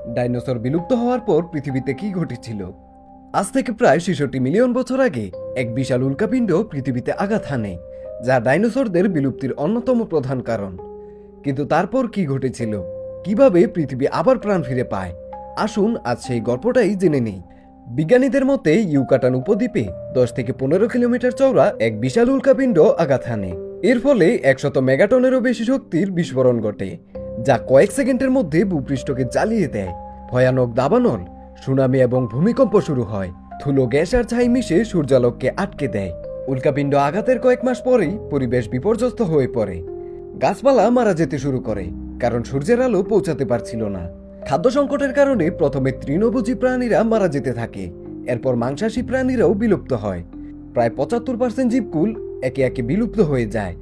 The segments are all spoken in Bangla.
ডাইনোসর বিলুপ্ত হওয়ার পর পৃথিবীতে কি ঘটেছিল? আজ থেকে প্রায় ৬৬ মিলিয়ন বছর আগে এক বিশাল উল্কাপিণ্ড পৃথিবীতে আঘাত হানে, যা ডাইনোসরদের বিলুপ্তির অন্যতম প্রধান কারণ। কিন্তু তারপর কি ঘটেছিল? কিভাবে পৃথিবী আবার প্রাণ ফিরে পায়? আসুন আজ সেই গল্পটাই জেনে নেই। বিজ্ঞানীদের মতে ইউকাটান উপদ্বীপে ১০ থেকে ১৫ কিলোমিটার চওড়া এক বিশাল উল্কাপিণ্ড আঘাত হানে। এর ফলে ১০০ মেগাটনেরও বেশি শক্তির বিস্ফোরণ ঘটে, যা কয়েক সেকেন্ডের মধ্যে ভূপৃষ্ঠকে জ্বালিয়ে দেয়। ভয়ানক দাবানল, সুনামি এবং ভূমিকম্প শুরু হয়। ধুলো, গ্যাস আর ছাই মিশে সূর্যালোককে আটকে দেয়। উল্কাপিণ্ড আঘাতের কয়েক মাস পরেই পরিবেশ বিপর্যস্ত হয়ে পড়ে। গাছপালা মারা যেতে শুরু করে, কারণ সূর্যের আলো পৌঁছাতে পারছিল না। খাদ্য সংকটের কারণে প্রথমে তৃণভোজী প্রাণীরা মারা যেতে থাকে, এরপর মাংসাশী প্রাণীরাও বিলুপ্ত হয়। প্রায় ৭৫% জীবকুল একে একে বিলুপ্ত হয়ে যায়।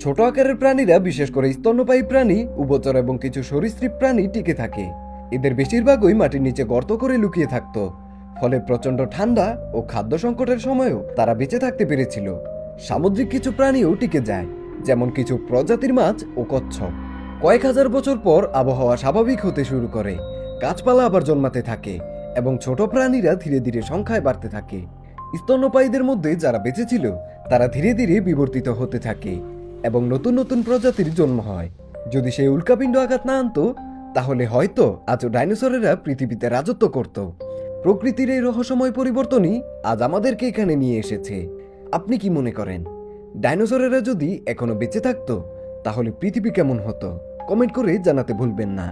ছোট আকারের প্রাণীরা, বিশেষ করে স্তন্যপায়ী প্রাণী, উভচর এবং কিছু সরীসৃপ প্রাণী টিকে থাকে। এদের বেশিরভাগই মাটির নিচে গর্ত করে লুকিয়ে থাকত, ফলে প্রচণ্ড ঠান্ডা ও খাদ্য সংকটের সময়ও তারা বেঁচে থাকতে পেরেছিল। সামুদ্রিক কিছু প্রাণীও টিকে যায়, যেমন কিছু প্রজাতির মাছ ও কচ্ছপ। কয়েক হাজার বছর পর আবহাওয়া স্বাভাবিক হতে শুরু করে, গাছপালা আবার জন্মাতে থাকে এবং ছোট প্রাণীরা ধীরে ধীরে সংখ্যায় বাড়তে থাকে। স্তন্যপায়ীদের মধ্যে যারা বেঁচে ছিল তারা ধীরে ধীরে বিবর্তিত হতে থাকে এবং নতুন নতুন প্রজাতির জন্ম হয়। যদি সেই উল্কাপিণ্ড আঘাত না আনতো, তাহলে হয়তো আজও ডাইনোসরেরা পৃথিবীতে রাজত্ব করত। প্রকৃতির এই রহস্যময় পরিবর্তনই আজ আমাদেরকে এখানে নিয়ে এসেছে। আপনি কি মনে করেন, ডাইনোসরেরা যদি এখনো বেঁচে থাকতো তাহলে পৃথিবী কেমন হতো? কমেন্ট করে জানাতে ভুলবেন না।